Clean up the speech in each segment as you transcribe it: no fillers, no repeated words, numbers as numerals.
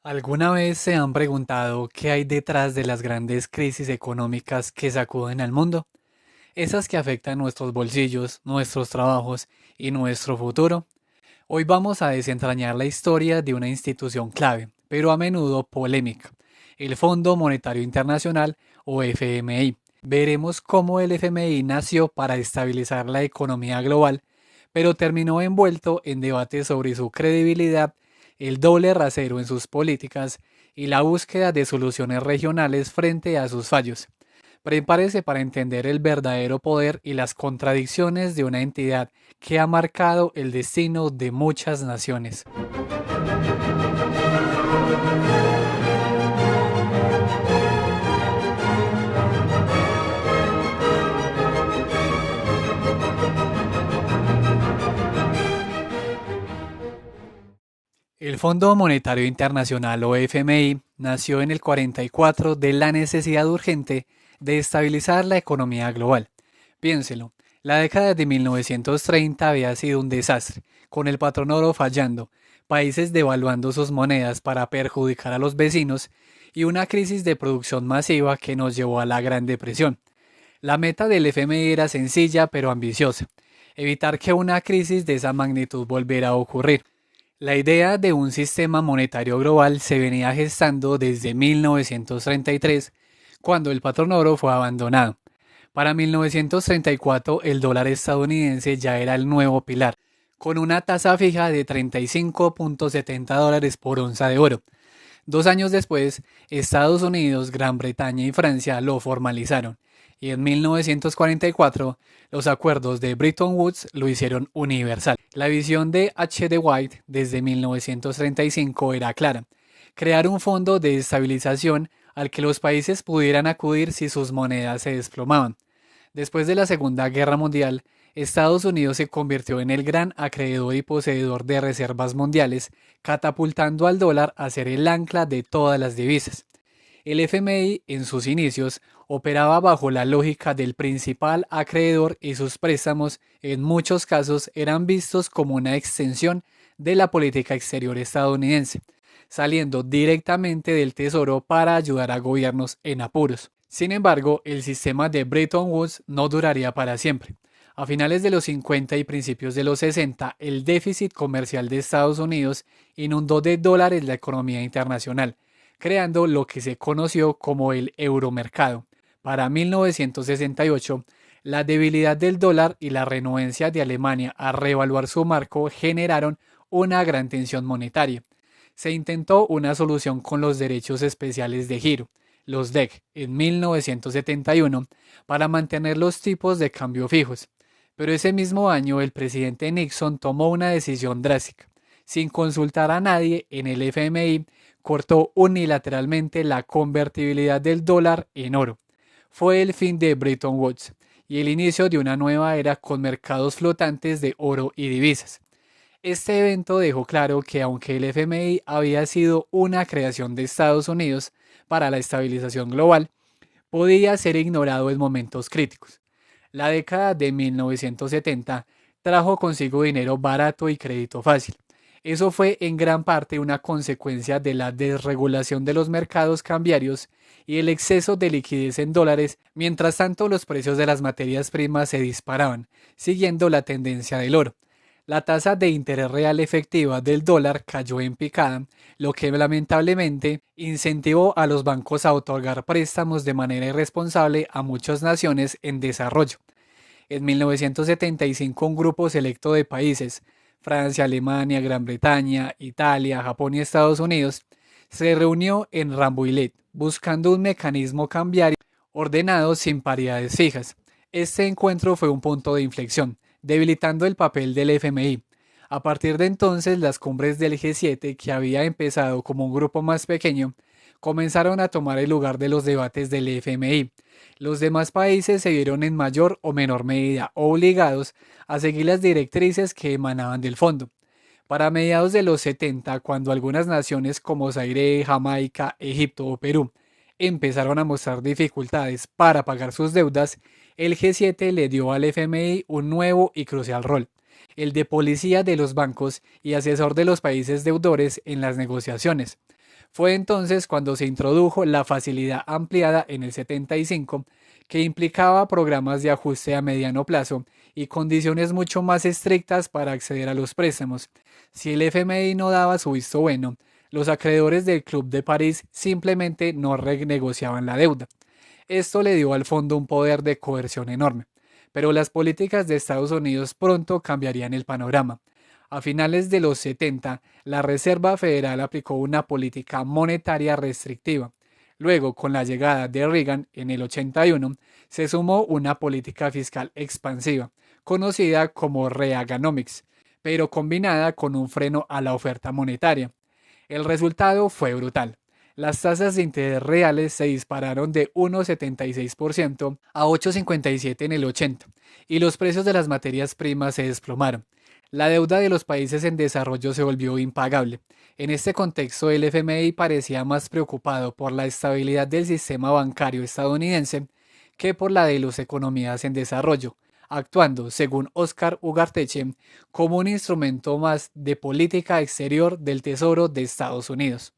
¿Alguna vez se han preguntado qué hay detrás de las grandes crisis económicas que sacuden al mundo? Esas que afectan nuestros bolsillos, nuestros trabajos y nuestro futuro. Hoy vamos a desentrañar la historia de una institución clave, pero a menudo polémica, el Fondo Monetario Internacional o FMI. Veremos cómo el FMI nació para estabilizar la economía global, pero terminó envuelto en debates sobre su credibilidad, el doble rasero en sus políticas y la búsqueda de soluciones regionales frente a sus fallos. Prepárese para entender el verdadero poder y las contradicciones de una entidad que ha marcado el destino de muchas naciones. El Fondo Monetario Internacional o FMI nació en el 44 de la necesidad urgente de estabilizar la economía global. Piénselo, la década de 1930 había sido un desastre, con el patrón oro fallando, países devaluando sus monedas para perjudicar a los vecinos y una crisis de producción masiva que nos llevó a la Gran Depresión. La meta del FMI era sencilla pero ambiciosa: evitar que una crisis de esa magnitud volviera a ocurrir. La idea de un sistema monetario global se venía gestando desde 1933, cuando el patrón oro fue abandonado. Para 1934, el dólar estadounidense ya era el nuevo pilar, con una tasa fija de 35.70 dólares por onza de oro. 2 años después, Estados Unidos, Gran Bretaña y Francia lo formalizaron, y en 1944 los acuerdos de Bretton Woods lo hicieron universal. La visión de H. D. White desde 1935 era clara: crear un fondo de estabilización al que los países pudieran acudir si sus monedas se desplomaban. Después de la Segunda Guerra Mundial, Estados Unidos se convirtió en el gran acreedor y poseedor de reservas mundiales, catapultando al dólar a ser el ancla de todas las divisas. El FMI, en sus inicios, operaba bajo la lógica del principal acreedor y sus préstamos en muchos casos eran vistos como una extensión de la política exterior estadounidense, saliendo directamente del Tesoro para ayudar a gobiernos en apuros. Sin embargo, el sistema de Bretton Woods no duraría para siempre. A finales de los 50 y principios de los 60, el déficit comercial de Estados Unidos inundó de dólares la economía internacional, creando lo que se conoció como el euromercado. Para 1968, la debilidad del dólar y la renuencia de Alemania a reevaluar su marco generaron una gran tensión monetaria. Se intentó una solución con los derechos especiales de giro, los DEC, en 1971 para mantener los tipos de cambio fijos. Pero ese mismo año el presidente Nixon tomó una decisión drástica. Sin consultar a nadie en el FMI, cortó unilateralmente la convertibilidad del dólar en oro. Fue el fin de Bretton Woods y el inicio de una nueva era con mercados flotantes de oro y divisas. Este evento dejó claro que aunque el FMI había sido una creación de Estados Unidos para la estabilización global, podía ser ignorado en momentos críticos. La década de 1970 trajo consigo dinero barato y crédito fácil. Eso fue en gran parte una consecuencia de la desregulación de los mercados cambiarios y el exceso de liquidez en dólares. Mientras tanto, los precios de las materias primas se disparaban, siguiendo la tendencia del oro. La tasa de interés real efectiva del dólar cayó en picada, lo que lamentablemente incentivó a los bancos a otorgar préstamos de manera irresponsable a muchas naciones en desarrollo. En 1975, un grupo selecto de países, Francia, Alemania, Gran Bretaña, Italia, Japón y Estados Unidos, se reunió en Rambouillet buscando un mecanismo cambiario ordenado sin paridades fijas. Este encuentro fue un punto de inflexión, debilitando el papel del FMI. A partir de entonces, las cumbres del G7, que había empezado como un grupo más pequeño, comenzaron a tomar el lugar de los debates del FMI. Los demás países se vieron en mayor o menor medida obligados a seguir las directrices que emanaban del fondo. Para mediados de los 70, cuando algunas naciones como Zaire, Jamaica, Egipto o Perú empezaron a mostrar dificultades para pagar sus deudas, el G7 le dio al FMI un nuevo y crucial rol: el de policía de los bancos y asesor de los países deudores en las negociaciones. Fue entonces cuando se introdujo la facilidad ampliada en el 75, que implicaba programas de ajuste a mediano plazo y condiciones mucho más estrictas para acceder a los préstamos. Si el FMI no daba su visto bueno, los acreedores del Club de París simplemente no renegociaban la deuda. Esto le dio al fondo un poder de coerción enorme, pero las políticas de Estados Unidos pronto cambiarían el panorama. A finales de los 70, la Reserva Federal aplicó una política monetaria restrictiva. Luego, con la llegada de Reagan en el 81, se sumó una política fiscal expansiva, conocida como Reaganomics, pero combinada con un freno a la oferta monetaria. El resultado fue brutal. Las tasas de interés reales se dispararon de 1,76% a 8,57% en el 80, y los precios de las materias primas se desplomaron. La deuda de los países en desarrollo se volvió impagable. En este contexto, el FMI parecía más preocupado por la estabilidad del sistema bancario estadounidense que por la de las economías en desarrollo, actuando, según Oscar Ugarteche, como un instrumento más de política exterior del Tesoro de Estados Unidos.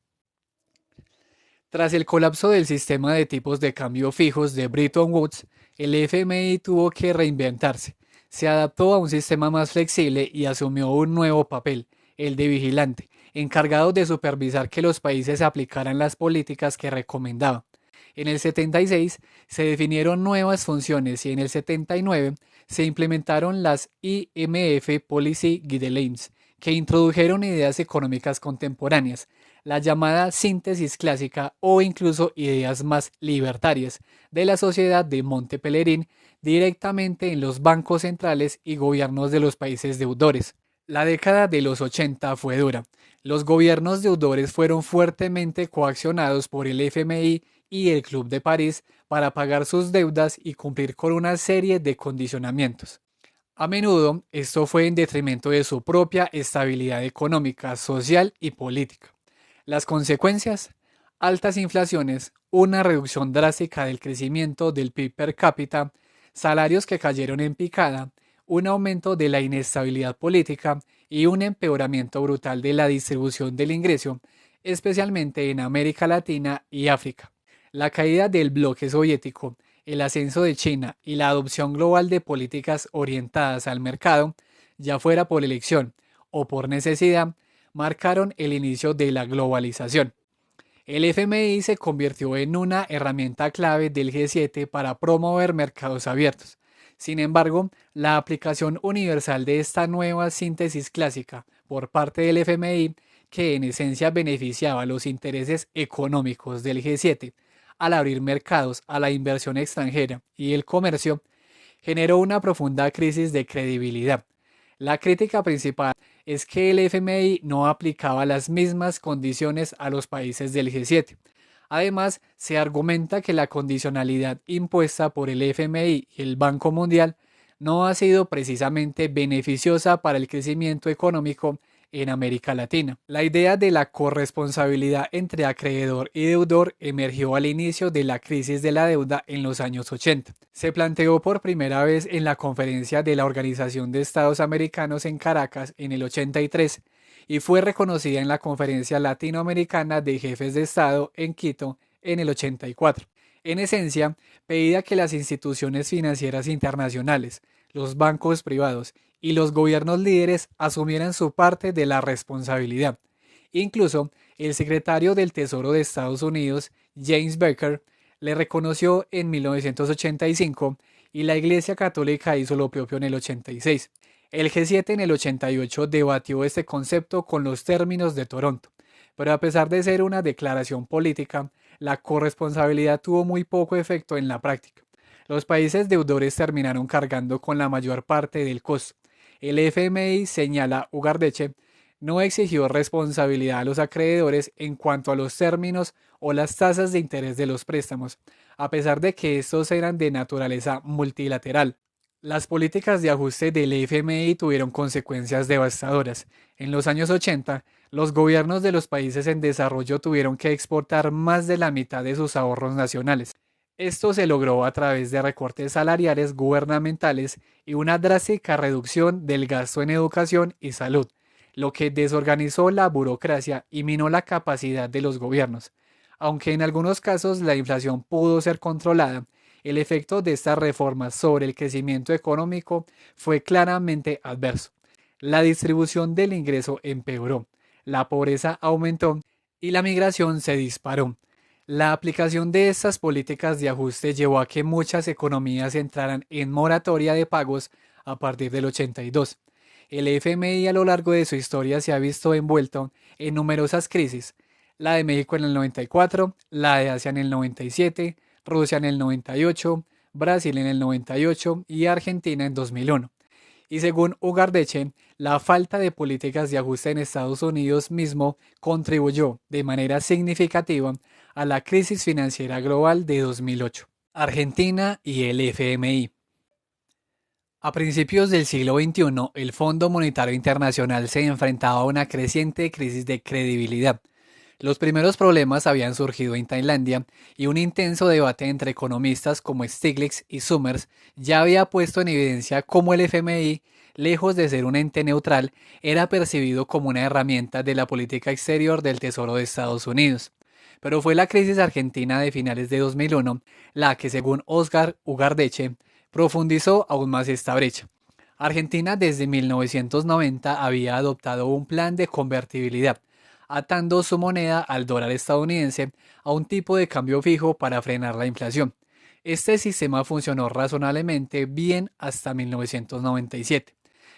Tras el colapso del sistema de tipos de cambio fijos de Bretton Woods, el FMI tuvo que reinventarse. Se adaptó a un sistema más flexible y asumió un nuevo papel, el de vigilante, encargado de supervisar que los países aplicaran las políticas que recomendaba. En el 76 se definieron nuevas funciones y en el 79 se implementaron las IMF Policy Guidelines, que introdujeron ideas económicas contemporáneas, la llamada síntesis clásica o incluso ideas más libertarias de la sociedad de Monte Pelerín directamente en los bancos centrales y gobiernos de los países deudores. La década de los 80 fue dura. Los gobiernos deudores fueron fuertemente coaccionados por el FMI y el Club de París para pagar sus deudas y cumplir con una serie de condicionamientos. A menudo, esto fue en detrimento de su propia estabilidad económica, social y política. Las consecuencias: altas inflaciones, una reducción drástica del crecimiento del PIB per cápita, salarios que cayeron en picada, un aumento de la inestabilidad política y un empeoramiento brutal de la distribución del ingreso, especialmente en América Latina y África. La caída del bloque soviético, el ascenso de China y la adopción global de políticas orientadas al mercado, ya fuera por elección o por necesidad, marcaron el inicio de la globalización. El FMI se convirtió en una herramienta clave del G7 para promover mercados abiertos. Sin embargo, la aplicación universal de esta nueva síntesis clásica por parte del FMI, que en esencia beneficiaba los intereses económicos del G7 al abrir mercados a la inversión extranjera y el comercio, generó una profunda crisis de credibilidad. La crítica principal es que el FMI no aplicaba las mismas condiciones a los países del G7. Además, se argumenta que la condicionalidad impuesta por el FMI y el Banco Mundial no ha sido precisamente beneficiosa para el crecimiento económico en América Latina. La idea de la corresponsabilidad entre acreedor y deudor emergió al inicio de la crisis de la deuda en los años 80. Se planteó por primera vez en la conferencia de la Organización de Estados Americanos en Caracas en el 83 y fue reconocida en la Conferencia Latinoamericana de Jefes de Estado en Quito en el 84. En esencia, pedía que las instituciones financieras internacionales, los bancos privados y los gobiernos líderes asumieran su parte de la responsabilidad. Incluso el secretario del Tesoro de Estados Unidos, James Baker, le reconoció en 1985 y la Iglesia Católica hizo lo propio en el 86. El G7 en el 88 debatió este concepto con los términos de Toronto, pero a pesar de ser una declaración política, la corresponsabilidad tuvo muy poco efecto en la práctica. Los países deudores terminaron cargando con la mayor parte del costo. El FMI, señala Ugarteche, no exigió responsabilidad a los acreedores en cuanto a los términos o las tasas de interés de los préstamos, a pesar de que estos eran de naturaleza multilateral. Las políticas de ajuste del FMI tuvieron consecuencias devastadoras. En los años 80, los gobiernos de los países en desarrollo tuvieron que exportar más de la mitad de sus ahorros nacionales. Esto se logró a través de recortes salariales gubernamentales y una drástica reducción del gasto en educación y salud. lo que desorganizó la burocracia y minó la capacidad de los gobiernos. Aunque en algunos casos la inflación pudo ser controlada, el efecto de estas reformas sobre el crecimiento económico fue claramente adverso. La distribución del ingreso empeoró, la pobreza aumentó y la migración se disparó. La aplicación de estas políticas de ajuste llevó a que muchas economías entraran en moratoria de pagos a partir del 82. El FMI a lo largo de su historia se ha visto envuelto en numerosas crisis, la de México en el 94, la de Asia en el 97, Rusia en el 98, Brasil en el 98 y Argentina en 2001. Y según Ugarteche, la falta de políticas de ajuste en Estados Unidos mismo contribuyó de manera significativa a la crisis financiera global de 2008. Argentina y el FMI. A principios del siglo XXI, el Fondo Monetario Internacional se enfrentaba a una creciente crisis de credibilidad. Los primeros problemas habían surgido en Tailandia y un intenso debate entre economistas como Stiglitz y Summers ya había puesto en evidencia cómo el FMI, lejos de ser un ente neutral, era percibido como una herramienta de la política exterior del Tesoro de Estados Unidos. Pero fue la crisis argentina de finales de 2001 la que, según Oscar Ugarteche, profundizó aún más esta brecha. Argentina desde 1990 había adoptado un plan de convertibilidad, atando su moneda al dólar estadounidense a un tipo de cambio fijo para frenar la inflación. Este sistema funcionó razonablemente bien hasta 1997.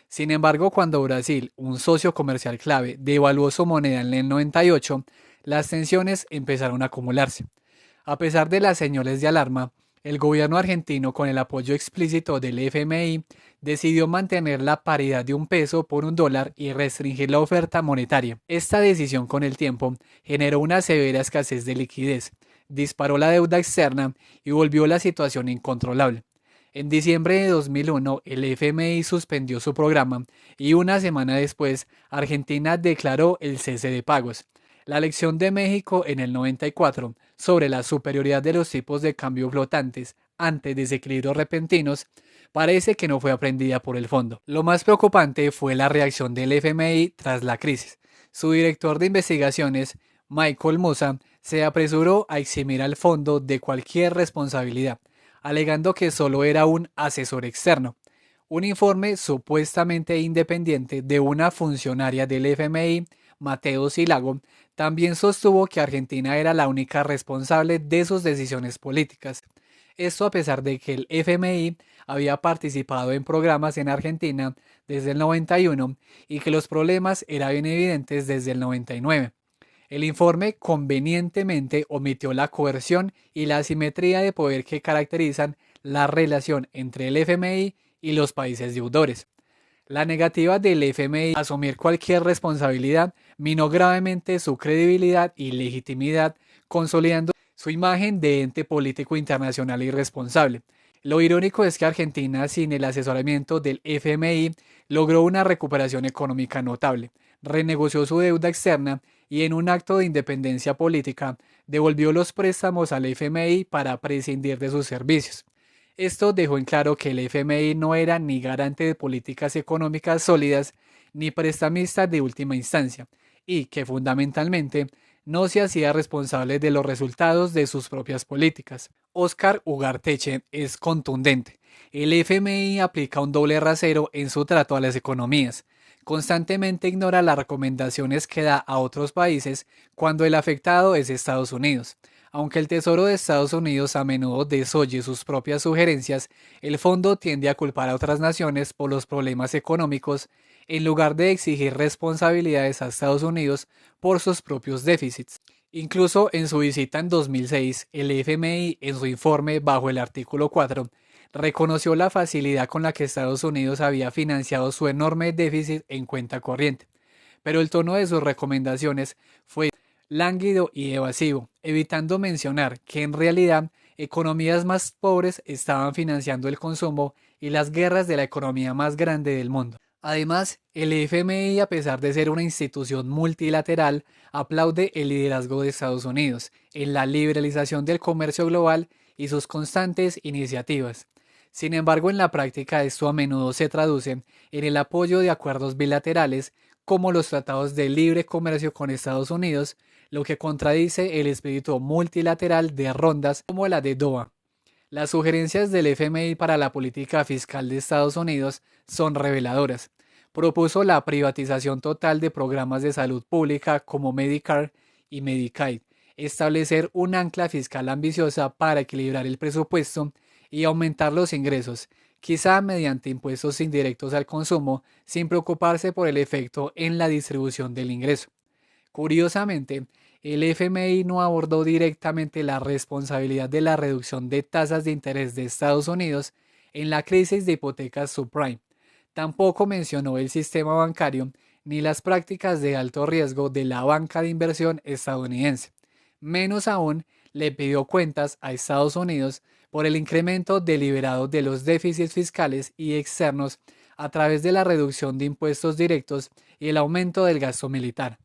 Sin embargo, cuando Brasil, un socio comercial clave, devaluó su moneda en el 98, las tensiones empezaron a acumularse. A pesar de las señales de alarma, el gobierno argentino, con el apoyo explícito del FMI, decidió mantener la paridad de un peso por un dólar y restringir la oferta monetaria. Esta decisión con el tiempo generó una severa escasez de liquidez, disparó la deuda externa y volvió la situación incontrolable. En diciembre de 2001, el FMI suspendió su programa y una semana después, Argentina declaró el cese de pagos. La lección de México en el 94 sobre la superioridad de los tipos de cambio flotantes ante desequilibrios repentinos parece que no fue aprendida por el fondo. Lo más preocupante fue la reacción del FMI tras la crisis. Su director de investigaciones, Michael Musa, se apresuró a eximir al fondo de cualquier responsabilidad, alegando que solo era un asesor externo. Un informe supuestamente independiente de una funcionaria del FMI, Mateo Silago, también sostuvo que Argentina era la única responsable de sus decisiones políticas. Esto a pesar de que el FMI había participado en programas en Argentina desde el 91 y que los problemas eran bien evidentes desde el 99. El informe convenientemente omitió la coerción y la asimetría de poder que caracterizan la relación entre el FMI y los países deudores. La negativa del FMI a asumir cualquier responsabilidad minó gravemente su credibilidad y legitimidad, consolidando su imagen de ente político internacional irresponsable. Lo irónico es que Argentina, sin el asesoramiento del FMI, logró una recuperación económica notable, renegoció su deuda externa y en un acto de independencia política devolvió los préstamos al FMI para prescindir de sus servicios. Esto dejó en claro que el FMI no era ni garante de políticas económicas sólidas ni prestamista de última instancia, y que fundamentalmente no se hacía responsable de los resultados de sus propias políticas. Oscar Ugarteche es contundente. El FMI aplica un doble rasero en su trato a las economías. Constantemente ignora las recomendaciones que da a otros países cuando el afectado es Estados Unidos. Aunque el Tesoro de Estados Unidos a menudo desoye sus propias sugerencias, el fondo tiende a culpar a otras naciones por los problemas económicos en lugar de exigir responsabilidades a Estados Unidos por sus propios déficits. Incluso en su visita en 2006, el FMI, en su informe bajo el artículo 4, reconoció la facilidad con la que Estados Unidos había financiado su enorme déficit en cuenta corriente. Pero el tono de sus recomendaciones fue lánguido y evasivo, evitando mencionar que en realidad economías más pobres estaban financiando el consumo y las guerras de la economía más grande del mundo. Además, el FMI, a pesar de ser una institución multilateral, aplaude el liderazgo de Estados Unidos en la liberalización del comercio global y sus constantes iniciativas. Sin embargo, en la práctica esto a menudo se traduce en el apoyo de acuerdos bilaterales como los tratados de libre comercio con Estados Unidos, lo que contradice el espíritu multilateral de rondas como la de Doha. Las sugerencias del FMI para la política fiscal de Estados Unidos son reveladoras. Propuso la privatización total de programas de salud pública como Medicare y Medicaid, establecer un ancla fiscal ambiciosa para equilibrar el presupuesto y aumentar los ingresos, quizá mediante impuestos indirectos al consumo, sin preocuparse por el efecto en la distribución del ingreso. Curiosamente, el FMI no abordó directamente la responsabilidad de la reducción de tasas de interés de Estados Unidos en la crisis de hipotecas subprime. Tampoco mencionó el sistema bancario ni las prácticas de alto riesgo de la banca de inversión estadounidense. Menos aún, le pidió cuentas a Estados Unidos por el incremento deliberado de los déficits fiscales y externos a través de la reducción de impuestos directos y el aumento del gasto militar.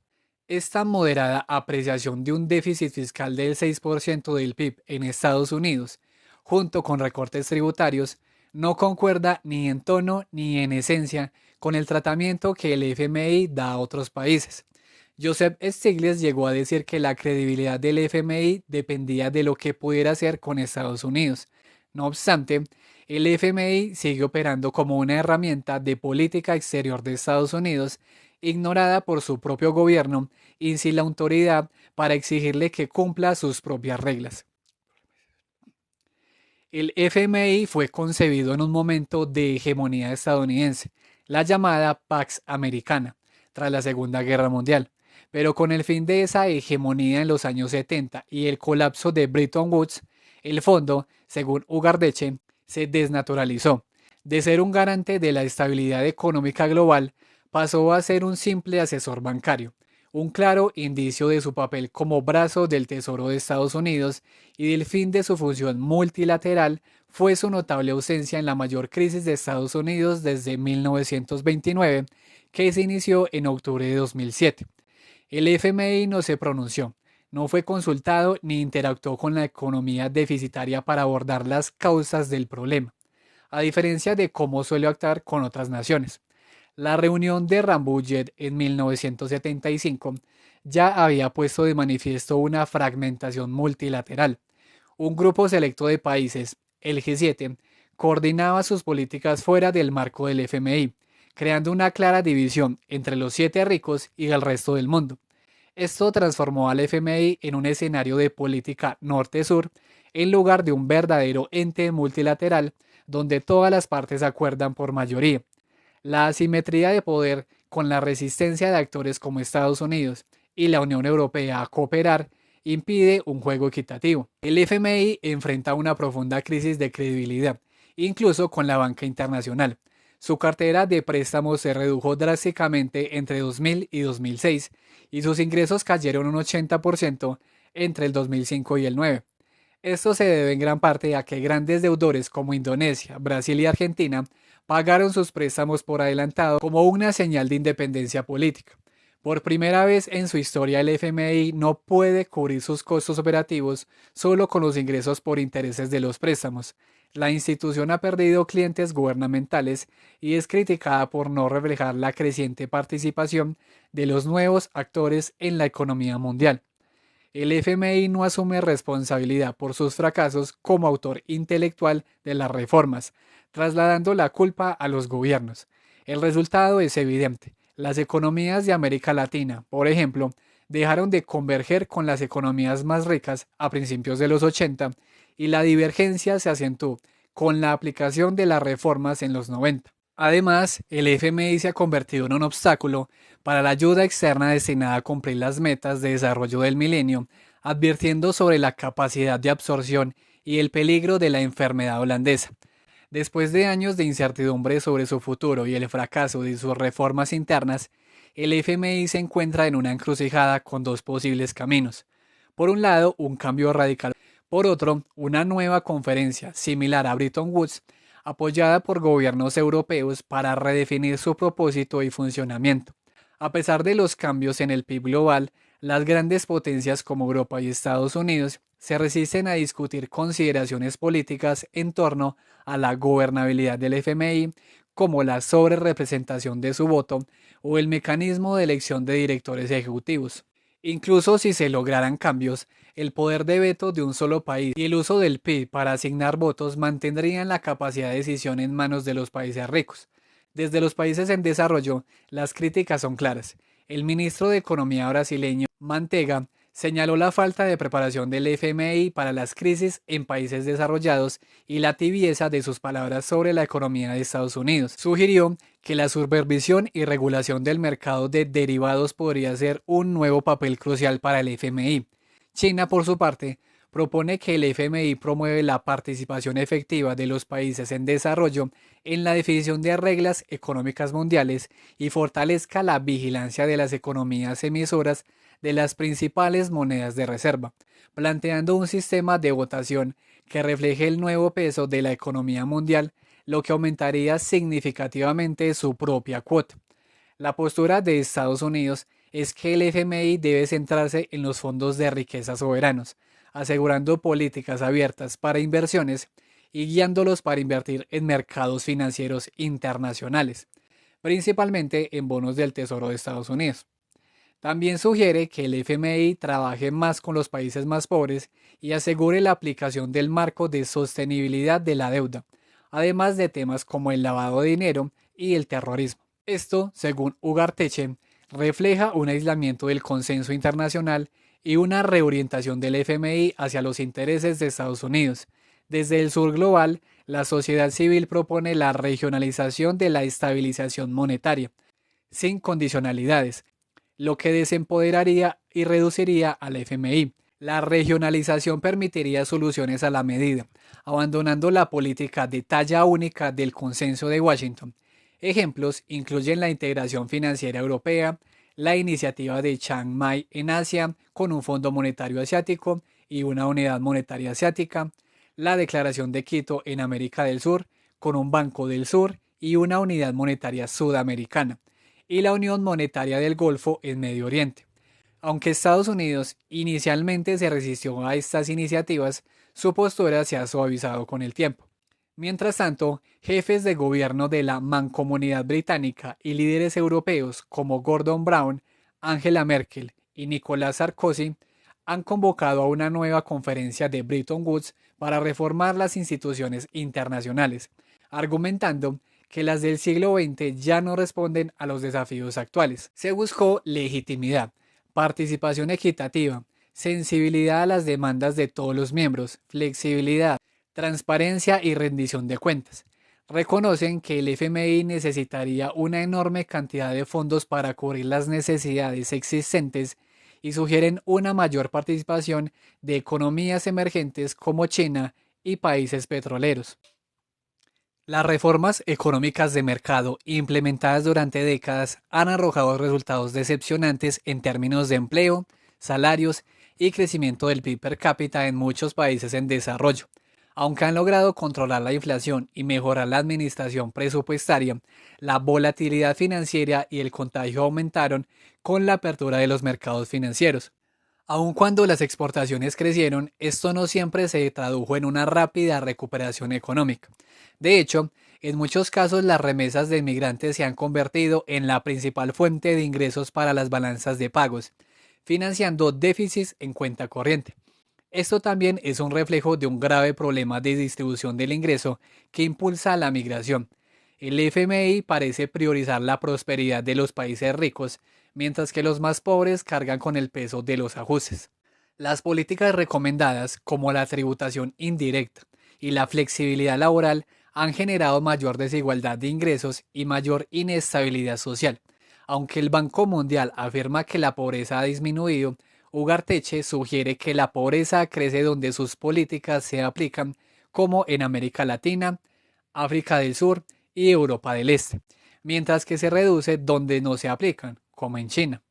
Esta moderada apreciación de un déficit fiscal del 6% del PIB en Estados Unidos, junto con recortes tributarios, no concuerda ni en tono ni en esencia con el tratamiento que el FMI da a otros países. Joseph Stiglitz llegó a decir que la credibilidad del FMI dependía de lo que pudiera hacer con Estados Unidos. No obstante, el FMI sigue operando como una herramienta de política exterior de Estados Unidos, ignorada por su propio gobierno y sin la autoridad para exigirle que cumpla sus propias reglas. El FMI fue concebido en un momento de hegemonía estadounidense, la llamada Pax Americana, tras la Segunda Guerra Mundial, pero con el fin de esa hegemonía en los años 70 y el colapso de Bretton Woods, el fondo, según Ugarteche, se desnaturalizó. De ser un garante de la estabilidad económica global, pasó a ser un simple asesor bancario, un claro indicio de su papel como brazo del Tesoro de Estados Unidos y del fin de su función multilateral fue su notable ausencia en la mayor crisis de Estados Unidos desde 1929, que se inició en octubre de 2007. El FMI no se pronunció, no fue consultado ni interactuó con la economía deficitaria para abordar las causas del problema, a diferencia de cómo suele actuar con otras naciones. La reunión de Rambouillet en 1975 ya había puesto de manifiesto una fragmentación multilateral. Un grupo selecto de países, el G7, coordinaba sus políticas fuera del marco del FMI, creando una clara división entre los 7 ricos y el resto del mundo. Esto transformó al FMI en un escenario de política norte-sur en lugar de un verdadero ente multilateral donde todas las partes acuerdan por mayoría. La asimetría de poder con la resistencia de actores como Estados Unidos y la Unión Europea a cooperar impide un juego equitativo. El FMI enfrenta una profunda crisis de credibilidad, incluso con la banca internacional. Su cartera de préstamos se redujo drásticamente entre 2000 y 2006 y sus ingresos cayeron un 80% entre el 2005 y el 9. Esto se debe en gran parte a que grandes deudores como Indonesia, Brasil y Argentina pagaron sus préstamos por adelantado como una señal de independencia política. Por primera vez en su historia el FMI no puede cubrir sus costos operativos solo con los ingresos por intereses de los préstamos. La institución ha perdido clientes gubernamentales y es criticada por no reflejar la creciente participación de los nuevos actores en la economía mundial. El FMI no asume responsabilidad por sus fracasos como autor intelectual de las reformas, trasladando la culpa a los gobiernos. El resultado es evidente. Las economías de América Latina, por ejemplo, dejaron de converger con las economías más ricas a principios de los 80 y la divergencia se acentuó con la aplicación de las reformas en los 90. Además, el FMI se ha convertido en un obstáculo para la ayuda externa destinada a cumplir las metas de desarrollo del milenio, advirtiendo sobre la capacidad de absorción y el peligro de la enfermedad holandesa. Después de años de incertidumbre sobre su futuro y el fracaso de sus reformas internas, el FMI se encuentra en una encrucijada con dos posibles caminos. Por un lado, un cambio radical. Por otro, una nueva conferencia, similar a Bretton Woods, apoyada por gobiernos europeos para redefinir su propósito y funcionamiento. A pesar de los cambios en el PIB global, las grandes potencias como Europa y Estados Unidos se resisten a discutir consideraciones políticas en torno a la gobernabilidad del FMI como la sobrerepresentación de su voto o el mecanismo de elección de directores ejecutivos. Incluso si se lograran cambios, el poder de veto de un solo país y el uso del PIB para asignar votos mantendrían la capacidad de decisión en manos de los países ricos. Desde los países en desarrollo, las críticas son claras. El ministro de Economía brasileño, Mantega, señaló la falta de preparación del FMI para las crisis en países desarrollados y la tibieza de sus palabras sobre la economía de Estados Unidos. Sugirió que la supervisión y regulación del mercado de derivados podría ser un nuevo papel crucial para el FMI. China, por su parte, propone que el FMI promueve la participación efectiva de los países en desarrollo en la definición de reglas económicas mundiales y fortalezca la vigilancia de las economías emisoras de las principales monedas de reserva, planteando un sistema de votación que refleje el nuevo peso de la economía mundial, lo que aumentaría significativamente su propia cuota. La postura de Estados Unidos es que el FMI debe centrarse en los fondos de riqueza soberanos, asegurando políticas abiertas para inversiones y guiándolos para invertir en mercados financieros internacionales, principalmente en bonos del Tesoro de Estados Unidos. También sugiere que el FMI trabaje más con los países más pobres y asegure la aplicación del marco de sostenibilidad de la deuda, además de temas como el lavado de dinero y el terrorismo. Esto, según Ugarteche, refleja un aislamiento del consenso internacional y una reorientación del FMI hacia los intereses de Estados Unidos. Desde el sur global, la sociedad civil propone la regionalización de la estabilización monetaria, sin condicionalidades, lo que desempoderaría y reduciría al FMI. La regionalización permitiría soluciones a la medida, abandonando la política de talla única del consenso de Washington. Ejemplos incluyen la integración financiera europea, la iniciativa de Chiang Mai en Asia con un Fondo Monetario Asiático y una unidad monetaria asiática, la Declaración de Quito en América del Sur con un Banco del Sur y una unidad monetaria sudamericana, y la Unión Monetaria del Golfo en Medio Oriente. Aunque Estados Unidos inicialmente se resistió a estas iniciativas, su postura se ha suavizado con el tiempo. Mientras tanto, jefes de gobierno de la Mancomunidad Británica y líderes europeos como Gordon Brown, Angela Merkel y Nicolas Sarkozy han convocado a una nueva conferencia de Bretton Woods para reformar las instituciones internacionales, argumentando que las del siglo XX ya no responden a los desafíos actuales. Se buscó legitimidad, participación equitativa, sensibilidad a las demandas de todos los miembros, flexibilidad, transparencia y rendición de cuentas. Reconocen que el FMI necesitaría una enorme cantidad de fondos para cubrir las necesidades existentes y sugieren una mayor participación de economías emergentes como China y países petroleros. Las reformas económicas de mercado implementadas durante décadas han arrojado resultados decepcionantes en términos de empleo, salarios y crecimiento del PIB per cápita en muchos países en desarrollo. Aunque han logrado controlar la inflación y mejorar la administración presupuestaria, la volatilidad financiera y el contagio aumentaron con la apertura de los mercados financieros. Aun cuando las exportaciones crecieron, esto no siempre se tradujo en una rápida recuperación económica. De hecho, en muchos casos las remesas de inmigrantes se han convertido en la principal fuente de ingresos para las balanzas de pagos, financiando déficits en cuenta corriente. Esto también es un reflejo de un grave problema de distribución del ingreso que impulsa la migración. El FMI parece priorizar la prosperidad de los países ricos, mientras que los más pobres cargan con el peso de los ajustes. Las políticas recomendadas, como la tributación indirecta y la flexibilidad laboral, han generado mayor desigualdad de ingresos y mayor inestabilidad social. Aunque el Banco Mundial afirma que la pobreza ha disminuido, Ugarteche sugiere que la pobreza crece donde sus políticas se aplican, como en América Latina, África del Sur y Europa del Este, mientras que se reduce donde no se aplican, como en China.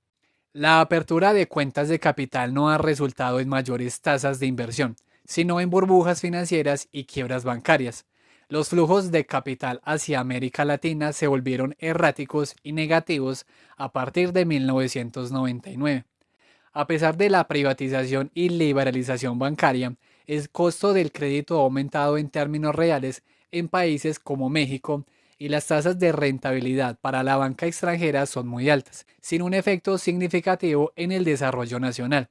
La apertura de cuentas de capital no ha resultado en mayores tasas de inversión, sino en burbujas financieras y quiebras bancarias. Los flujos de capital hacia América Latina se volvieron erráticos y negativos a partir de 1999. A pesar de la privatización y liberalización bancaria, el costo del crédito ha aumentado en términos reales en países como México, y las tasas de rentabilidad para la banca extranjera son muy altas, sin un efecto significativo en el desarrollo nacional.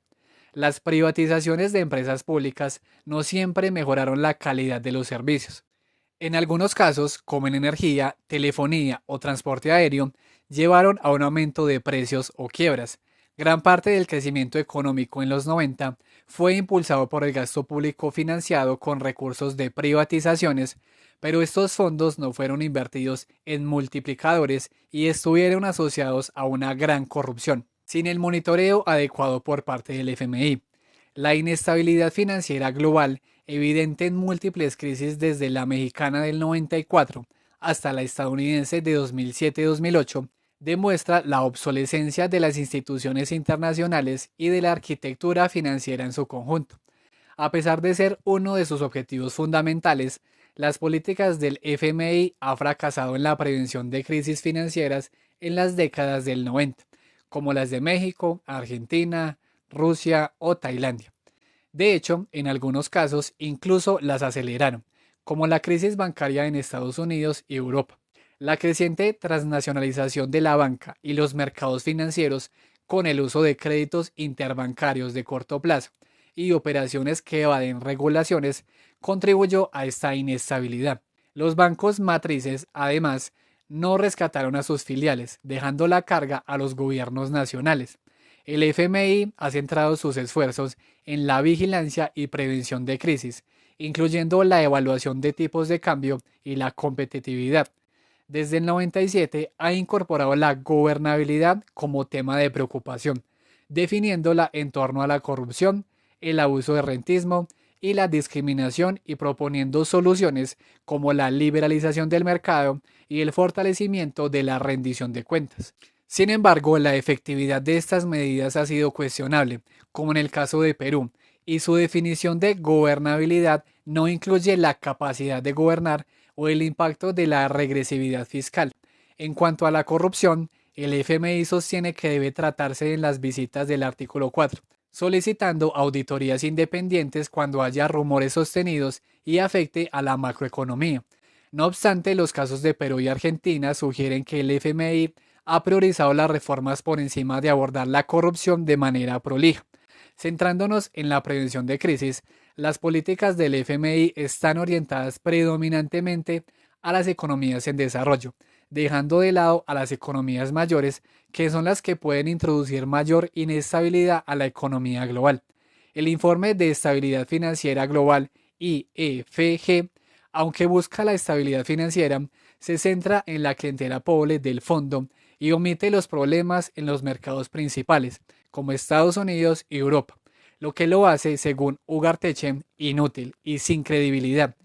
Las privatizaciones de empresas públicas no siempre mejoraron la calidad de los servicios. En algunos casos, como en energía, telefonía o transporte aéreo, llevaron a un aumento de precios o quiebras. Gran parte del crecimiento económico en los 90 fue impulsado por el gasto público financiado con recursos de privatizaciones, pero estos fondos no fueron invertidos en multiplicadores y estuvieron asociados a una gran corrupción, sin el monitoreo adecuado por parte del FMI. La inestabilidad financiera global, evidente en múltiples crisis desde la mexicana del 94 hasta la estadounidense de 2007-2008, demuestra la obsolescencia de las instituciones internacionales y de la arquitectura financiera en su conjunto. A pesar de ser uno de sus objetivos fundamentales, las políticas del FMI han fracasado en la prevención de crisis financieras en las décadas del 90, como las de México, Argentina, Rusia o Tailandia. De hecho, en algunos casos incluso las aceleraron, como la crisis bancaria en Estados Unidos y Europa. La creciente transnacionalización de la banca y los mercados financieros con el uso de créditos interbancarios de corto plazo y operaciones que evaden regulaciones contribuyó a esta inestabilidad. Los bancos matrices, además, no rescataron a sus filiales, dejando la carga a los gobiernos nacionales. El FMI ha centrado sus esfuerzos en la vigilancia y prevención de crisis, incluyendo la evaluación de tipos de cambio y la competitividad. Desde el 97 ha incorporado la gobernabilidad como tema de preocupación, definiéndola en torno a la corrupción, el abuso de rentismo y la discriminación y proponiendo soluciones como la liberalización del mercado y el fortalecimiento de la rendición de cuentas. Sin embargo, la efectividad de estas medidas ha sido cuestionable, como en el caso de Perú, y su definición de gobernabilidad no incluye la capacidad de gobernar o el impacto de la regresividad fiscal. En cuanto a la corrupción, el FMI sostiene que debe tratarse en las visitas del artículo 4, solicitando auditorías independientes cuando haya rumores sostenidos y afecte a la macroeconomía. No obstante, los casos de Perú y Argentina sugieren que el FMI ha priorizado las reformas por encima de abordar la corrupción de manera prolija. Centrándonos en la prevención de crisis, las políticas del FMI están orientadas predominantemente a las economías en desarrollo, dejando de lado a las economías mayores, que son las que pueden introducir mayor inestabilidad a la economía global. El informe de estabilidad financiera global IEFG, aunque busca la estabilidad financiera, se centra en la clientela pobre del fondo y omite los problemas en los mercados principales, como Estados Unidos y Europa, lo que lo hace, según Ugarteche, inútil y sin credibilidad.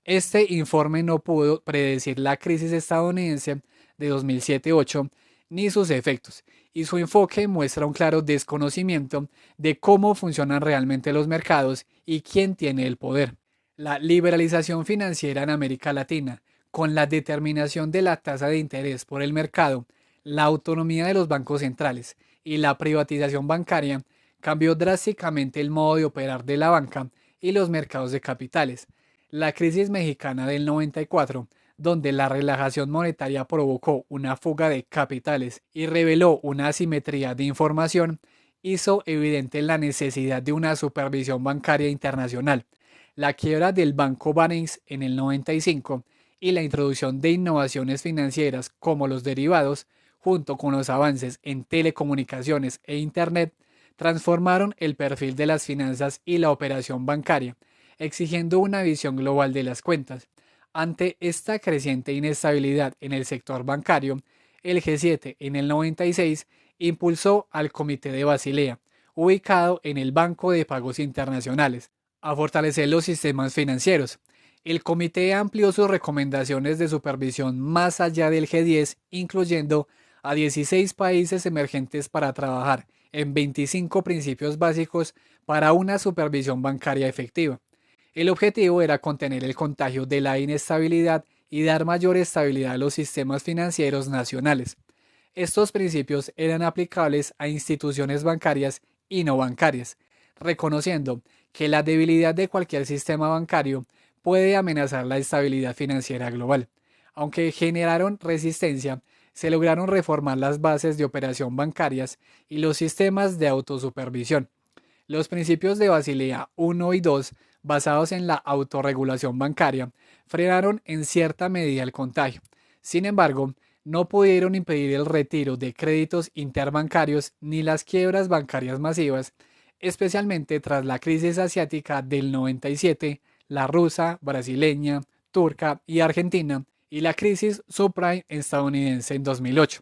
Este informe no pudo predecir la crisis estadounidense de 2007-8 ni sus efectos, y su enfoque muestra un claro desconocimiento de cómo funcionan realmente los mercados y quién tiene el poder. La liberalización financiera en América Latina, con la determinación de la tasa de interés por el mercado, la autonomía de los bancos centrales y la privatización bancaria, cambió drásticamente el modo de operar de la banca y los mercados de capitales. La crisis mexicana del 94, donde la relajación monetaria provocó una fuga de capitales y reveló una asimetría de información, hizo evidente la necesidad de una supervisión bancaria internacional. La quiebra del Banco Banex en el 95 y la introducción de innovaciones financieras como los derivados, junto con los avances en telecomunicaciones e Internet, transformaron el perfil de las finanzas y la operación bancaria, exigiendo una visión global de las cuentas. Ante esta creciente inestabilidad en el sector bancario, el G7 en el 96 impulsó al Comité de Basilea, ubicado en el Banco de Pagos Internacionales, a fortalecer los sistemas financieros. El comité amplió sus recomendaciones de supervisión más allá del G10, incluyendo a 16 países emergentes para trabajar en 25 principios básicos para una supervisión bancaria efectiva. El objetivo era contener el contagio de la inestabilidad y dar mayor estabilidad a los sistemas financieros nacionales. Estos principios eran aplicables a instituciones bancarias y no bancarias, reconociendo que la debilidad de cualquier sistema bancario puede amenazar la estabilidad financiera global. Aunque generaron resistencia, se lograron reformar las bases de operación bancarias y los sistemas de autosupervisión. Los principios de Basilea I y II, basados en la autorregulación bancaria, frenaron en cierta medida el contagio. Sin embargo, no pudieron impedir el retiro de créditos interbancarios ni las quiebras bancarias masivas, especialmente tras la crisis asiática del 97, la rusa, brasileña, turca y argentina, y la crisis subprime estadounidense en 2008.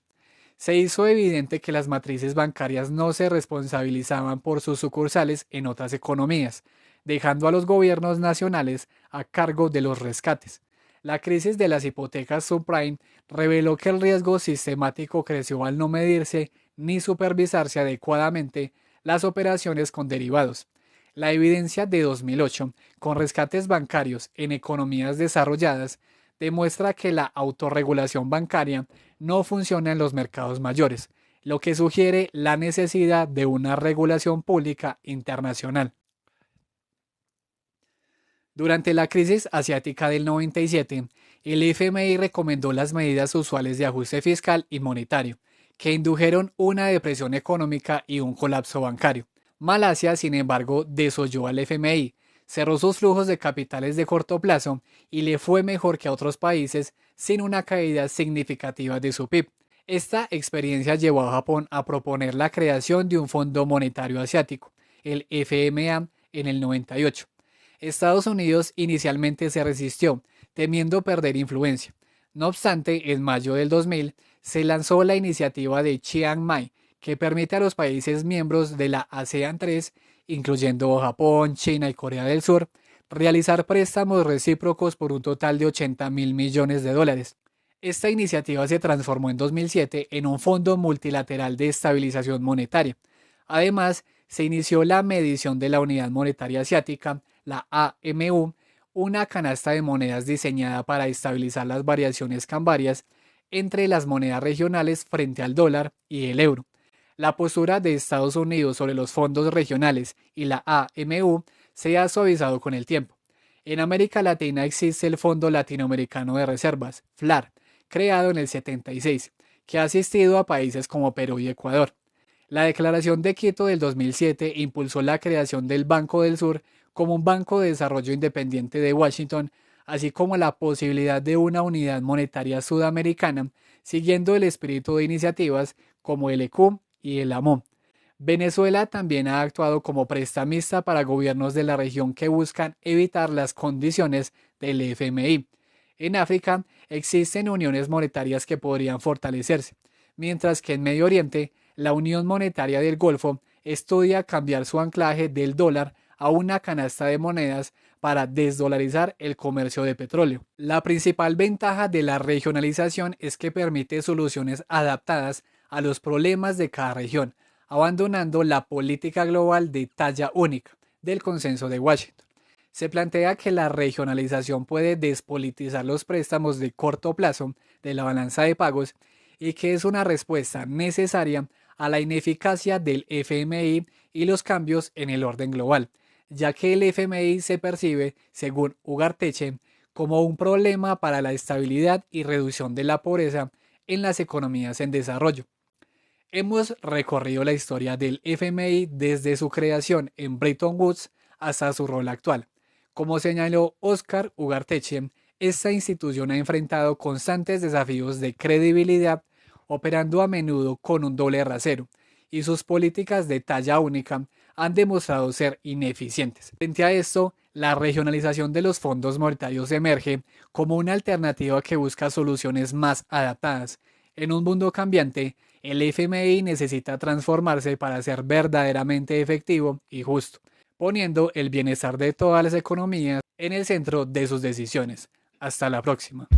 Se hizo evidente que las matrices bancarias no se responsabilizaban por sus sucursales en otras economías, dejando a los gobiernos nacionales a cargo de los rescates. La crisis de las hipotecas subprime reveló que el riesgo sistemático creció al no medirse ni supervisarse adecuadamente las operaciones con derivados. La evidencia de 2008, con rescates bancarios en economías desarrolladas, demuestra que la autorregulación bancaria no funciona en los mercados mayores, lo que sugiere la necesidad de una regulación pública internacional. Durante la crisis asiática del 97, el FMI recomendó las medidas usuales de ajuste fiscal y monetario, que indujeron una depresión económica y un colapso bancario. Malasia, sin embargo, desoyó al FMI, cerró sus flujos de capitales de corto plazo y le fue mejor que a otros países sin una caída significativa de su PIB. Esta experiencia llevó a Japón a proponer la creación de un Fondo Monetario Asiático, el FMA, en el 98. Estados Unidos inicialmente se resistió, temiendo perder influencia. No obstante, en mayo del 2000 se lanzó la iniciativa de Chiang Mai, que permite a los países miembros de la ASEAN 3, incluyendo Japón, China y Corea del Sur, realizar préstamos recíprocos por un total de 80.000 millones de dólares. Esta iniciativa se transformó en 2007 en un Fondo Multilateral de Estabilización Monetaria. Además, se inició la medición de la Unidad Monetaria Asiática, la AMU, una canasta de monedas diseñada para estabilizar las variaciones cambiarias entre las monedas regionales frente al dólar y el euro. La postura de Estados Unidos sobre los fondos regionales y la AMU se ha suavizado con el tiempo. En América Latina existe el Fondo Latinoamericano de Reservas, FLAR, creado en el 76, que ha asistido a países como Perú y Ecuador. La Declaración de Quito del 2007 impulsó la creación del Banco del Sur como un banco de desarrollo independiente de Washington, así como la posibilidad de una unidad monetaria sudamericana, siguiendo el espíritu de iniciativas como el ECU y el AMO. Venezuela también ha actuado como prestamista para gobiernos de la región que buscan evitar las condiciones del FMI. En África existen uniones monetarias que podrían fortalecerse, mientras que en Medio Oriente la Unión Monetaria del Golfo estudia cambiar su anclaje del dólar a una canasta de monedas para desdolarizar el comercio de petróleo. La principal ventaja de la regionalización es que permite soluciones adaptadas a los problemas de cada región, abandonando la política global de talla única del Consenso de Washington. Se plantea que la regionalización puede despolitizar los préstamos de corto plazo de la balanza de pagos y que es una respuesta necesaria a la ineficacia del FMI y los cambios en el orden global, ya que el FMI se percibe, según Ugarteche, como un problema para la estabilidad y reducción de la pobreza en las economías en desarrollo. Hemos recorrido la historia del FMI desde su creación en Bretton Woods hasta su rol actual. Como señaló Oscar Ugarteche, esta institución ha enfrentado constantes desafíos de credibilidad, operando a menudo con un doble rasero, y sus políticas de talla única han demostrado ser ineficientes. Frente a esto, la regionalización de los fondos monetarios emerge como una alternativa que busca soluciones más adaptadas. En un mundo cambiante, el FMI necesita transformarse para ser verdaderamente efectivo y justo, poniendo el bienestar de todas las economías en el centro de sus decisiones. Hasta la próxima.